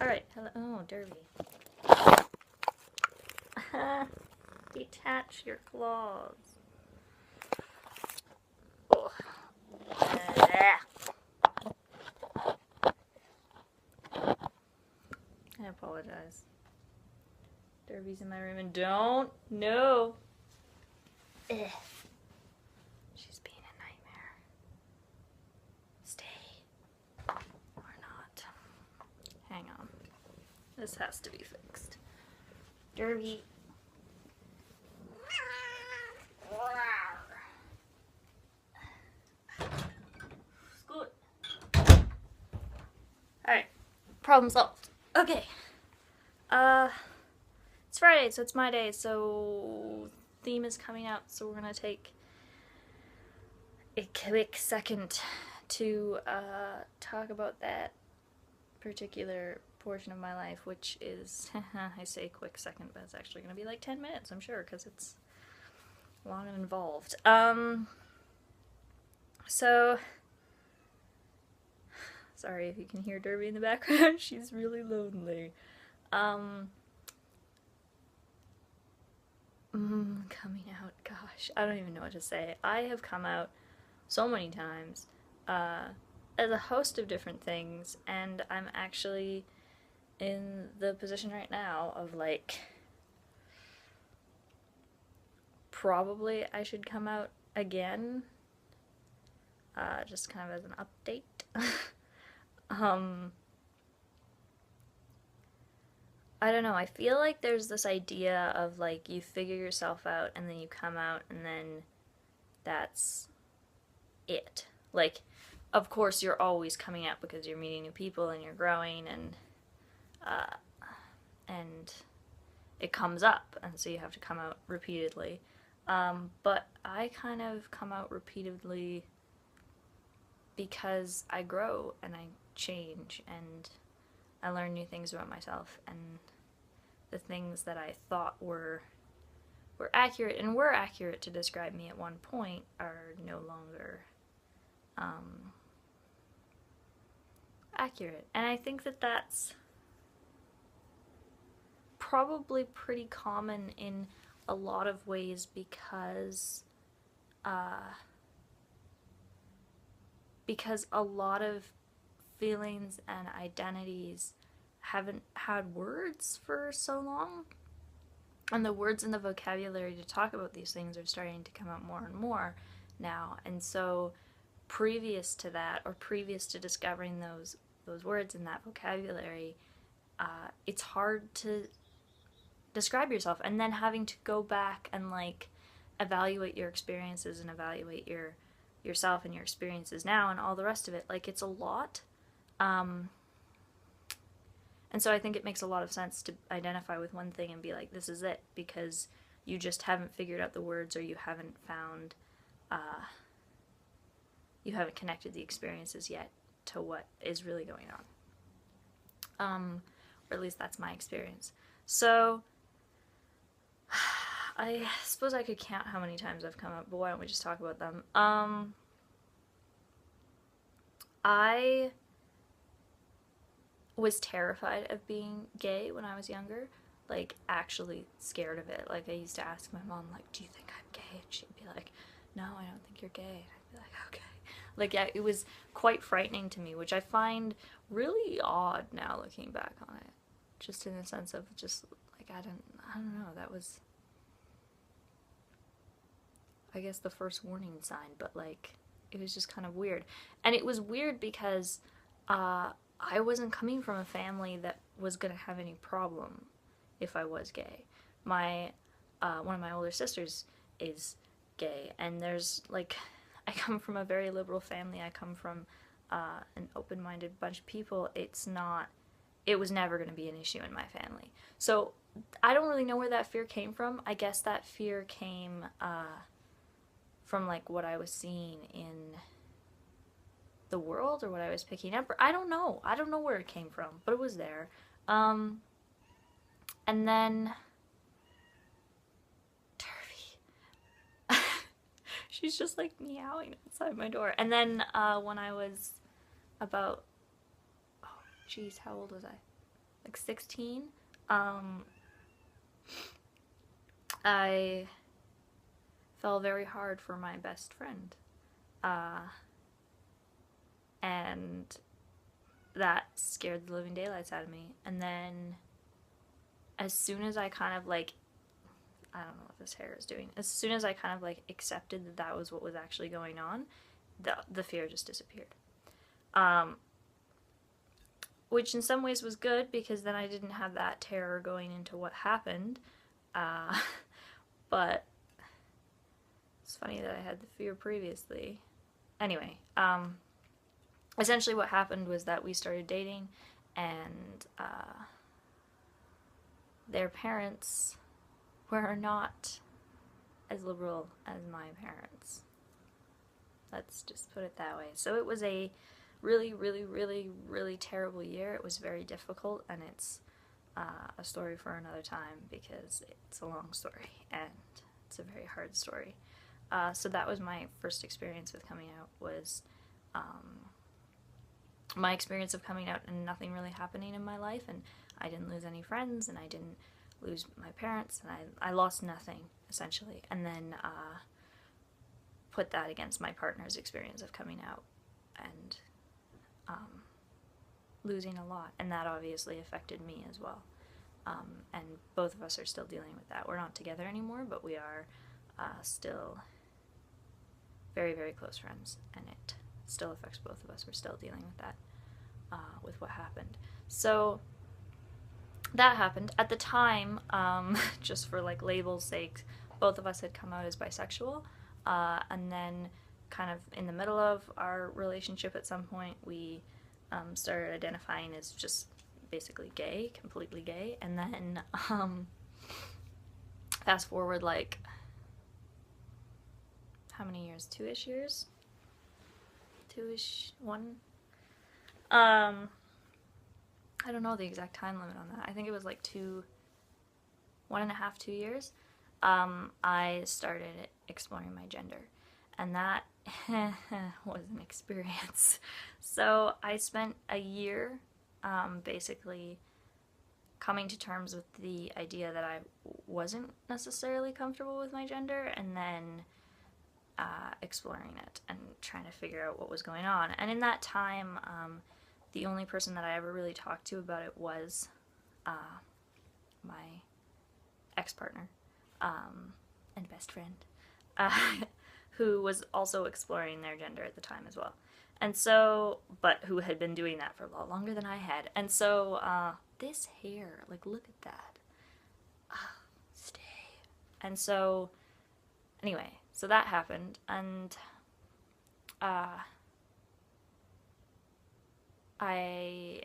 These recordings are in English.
Alright, hello. Oh, Derby. Detach your claws. Oh. I apologize. Derby's in my room and don't. No. Ugh. She's being a nightmare. Stay. Or not. Hang on. This has to be fixed. Derby. Good. Alright. Problem solved. Okay. It's Friday, so it's my day, so theme is coming out, so we're gonna take a quick second to talk about that particular portion of my life, which is, I say quick second, but it's actually gonna be like 10 minutes, I'm sure, because it's long and involved. So, sorry if you can hear Derby in the background, she's really lonely. Coming out, gosh, I don't even know what to say. I have come out so many times, as a host of different things, and I'm actually in the position right now of, like, probably I should come out again, just kind of as an update. I don't know, I feel like there's this idea of, like, you figure yourself out and then you come out and then that's it. Like, of course you're always coming out because you're meeting new people and you're growing and it comes up, and so you have to come out repeatedly. But I kind of come out repeatedly because I grow and I change and I learn new things about myself, and the things that I thought were accurate and were accurate to describe me at one point are no longer accurate. And I think that that's probably pretty common in a lot of ways because a lot of feelings and identities haven't had words for so long, and the words in the vocabulary to talk about these things are starting to come out more and more now. And so previous to that, or previous to discovering those words in that vocabulary, it's hard to describe yourself, and then having to go back and, like, evaluate your experiences and evaluate yourself and your experiences now and all the rest of it. Like, it's a lot. And so I think it makes a lot of sense to identify with one thing and be like, this is it, because you just haven't figured out the words, or you haven't found, you haven't connected the experiences yet to what is really going on. Or at least that's my experience. So, I suppose I could count how many times I've come up, but why don't we just talk about them? I was terrified of being gay when I was younger, like, actually scared of it. Like, I used to ask my mom, like, do you think I'm gay? And she'd be like, no, I don't think you're gay. And I'd be like, okay. Like, yeah, it was quite frightening to me, which I find really odd now looking back on it. Just in the sense of just, like, I don't know, that was, I guess, the first warning sign, but, like, it was just kind of weird. And it was weird because, I wasn't coming from a family that was gonna have any problem if I was gay. My, one of my older sisters is gay, and there's, like, I come from a very liberal family. I come from an open-minded bunch of people. It was never gonna be an issue in my family. So I don't really know where that fear came from. I guess that fear came from, like, what I was seeing in the world, or what I was picking up, or I don't know where it came from, but it was there. And then Turvy, she's just, like, meowing outside my door. And then when I was about, oh geez, how old was I? like 16, I fell very hard for my best friend. And that scared the living daylights out of me. And then as soon as I kind of like, I don't know what this hair is doing, as soon as I kind of like accepted that that was what was actually going on, the fear just disappeared. Which in some ways was good, because then I didn't have that terror going into what happened. But it's funny that I had the fear previously. Anyway, essentially what happened was that we started dating, and their parents were not as liberal as my parents. Let's just put it that way. So it was a really, really, really, really terrible year. It was very difficult, and it's a story for another time, because it's a long story and it's a very hard story. So that was my first experience with coming out, was my experience of coming out and nothing really happening in my life, and I didn't lose any friends, and I didn't lose my parents, and I lost nothing, essentially. And then put that against my partner's experience of coming out and losing a lot, and that obviously affected me as well. And both of us are still dealing with that. We're not together anymore, but we are still very, very close friends, and it still affects both of us. We're still dealing with that, with what happened. So that happened. At the time, just for like label's sake, both of us had come out as bisexual, and then kind of in the middle of our relationship at some point, we started identifying as just basically gay, completely gay. And then fast forward like, how many years? 2-ish years? 2-ish? 1? I don't know the exact time limit on that. I think it was like 1.5, 2 years. I started exploring my gender, and that was an experience. So I spent a year basically coming to terms with the idea that I wasn't necessarily comfortable with my gender, and then exploring it and trying to figure out what was going on. And in that time, the only person that I ever really talked to about it was my ex-partner and best friend, who was also exploring their gender at the time as well. And so, but who had been doing that for a lot longer than I had. And so, this hair, like, look at that. Stay. And so, anyway, so that happened, and I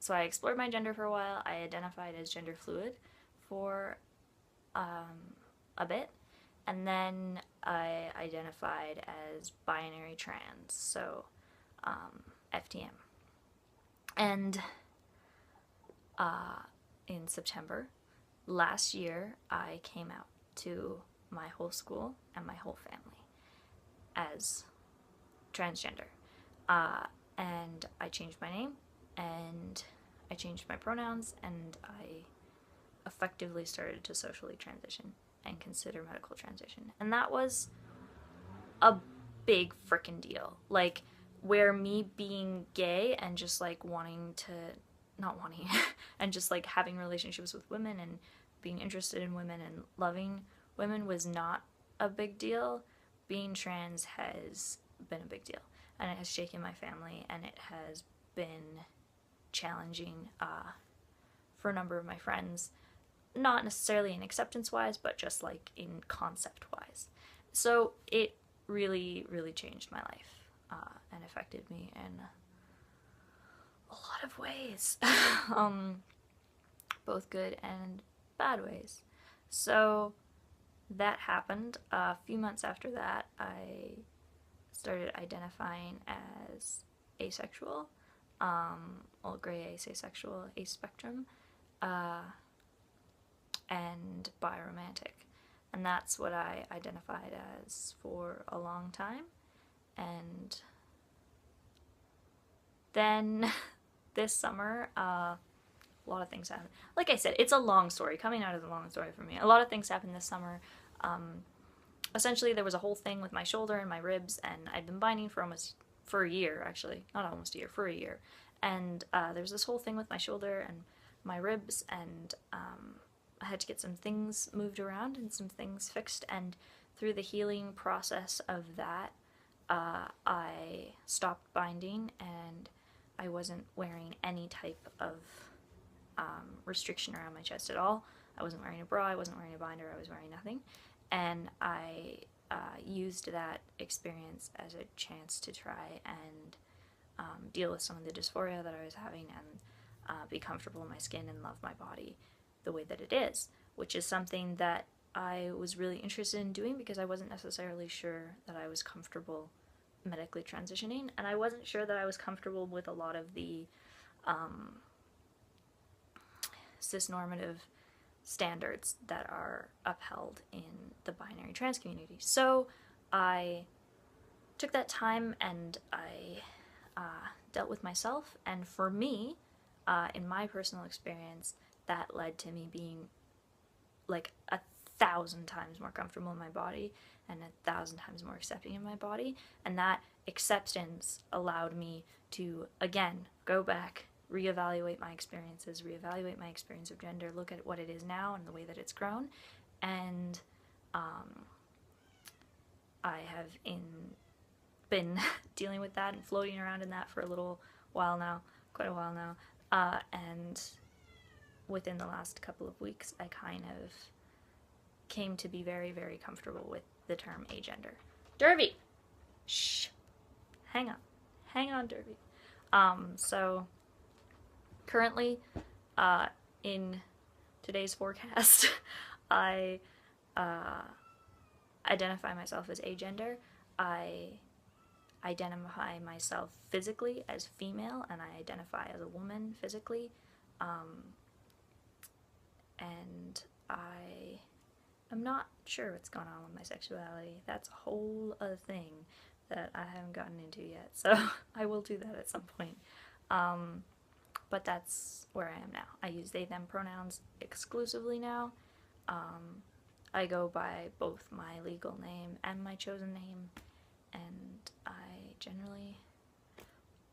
explored my gender for a while. I identified as gender fluid for a bit, and then I identified as binary trans, so FTM. And in September last year, I came out to my whole school and my whole family as transgender. And I changed my name, and I changed my pronouns, and I effectively started to socially transition and consider medical transition. And that was a big frickin' deal. Like, where me being gay and just like wanting to, not wanting, and just like having relationships with women and being interested in women and loving women was not a big deal, being trans has been a big deal. And it has shaken my family, and it has been challenging for a number of my friends. Not necessarily in acceptance-wise, but just like in concept-wise. So it really, really changed my life and affected me in a lot of ways. Both good and bad ways. So that happened. A few months after that, I started identifying as asexual, well, gray ace, asexual, aspectrum, and biromantic. And that's what I identified as for a long time. And then this summer, A lot of things happened. Like I said, it's a long story. Coming out is a long story for me. A lot of things happened this summer. Essentially, there was a whole thing with my shoulder and my ribs, and I'd been binding for a year, actually. Not almost a year, for a year. And there was this whole thing with my shoulder and my ribs, and I had to get some things moved around and some things fixed, and through the healing process of that, I stopped binding, and I wasn't wearing any type of restriction around my chest at all. I wasn't wearing a bra, I wasn't wearing a binder, I was wearing nothing. And I used that experience as a chance to try and deal with some of the dysphoria that I was having, and be comfortable in my skin and love my body the way that it is, which is something that I was really interested in doing because I wasn't necessarily sure that I was comfortable medically transitioning, and I wasn't sure that I was comfortable with a lot of the cisnormative standards that are upheld in the binary trans community. So I took that time and I dealt with myself, and for me, in my personal experience, that led to me being like 1,000 times more comfortable in my body and 1,000 times more accepting in my body, and that acceptance allowed me to, again, go back, reevaluate my experiences, reevaluate my experience of gender, look at what it is now and the way that it's grown, and I have been dealing with that and floating around in that for a little while now, quite a while now, and within the last couple of weeks I kind of came to be very, very comfortable with the term agender. Derby! Shh! Hang on, Derby. So currently, in today's forecast, I identify myself as agender. I identify myself physically as female, and I identify as a woman physically. And I'm not sure what's going on with my sexuality. That's a whole other thing that I haven't gotten into yet, so I will do that at some point. But that's where I am now. I use they, them pronouns exclusively now. I go by both my legal name and my chosen name, and I generally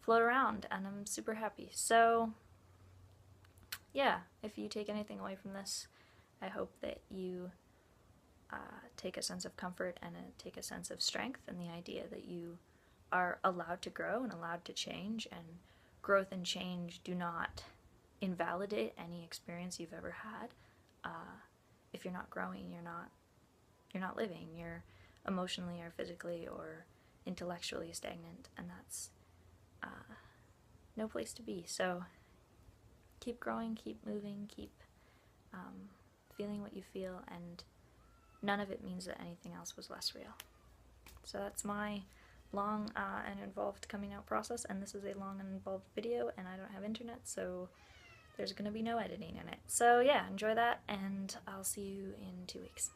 float around, and I'm super happy. So yeah, if you take anything away from this, I hope that you take a sense of comfort and take a sense of strength in the idea that you are allowed to grow and allowed to change, and growth and change do not invalidate any experience you've ever had. If you're not growing, you're not living. You're emotionally or physically or intellectually stagnant, and that's no place to be. So keep growing, keep moving, keep feeling what you feel, and none of it means that anything else was less real. So that's my long and involved coming out process, and this is a long and involved video, and I don't have internet, so there's gonna be no editing in it. So yeah, enjoy that, and I'll see you in 2 weeks.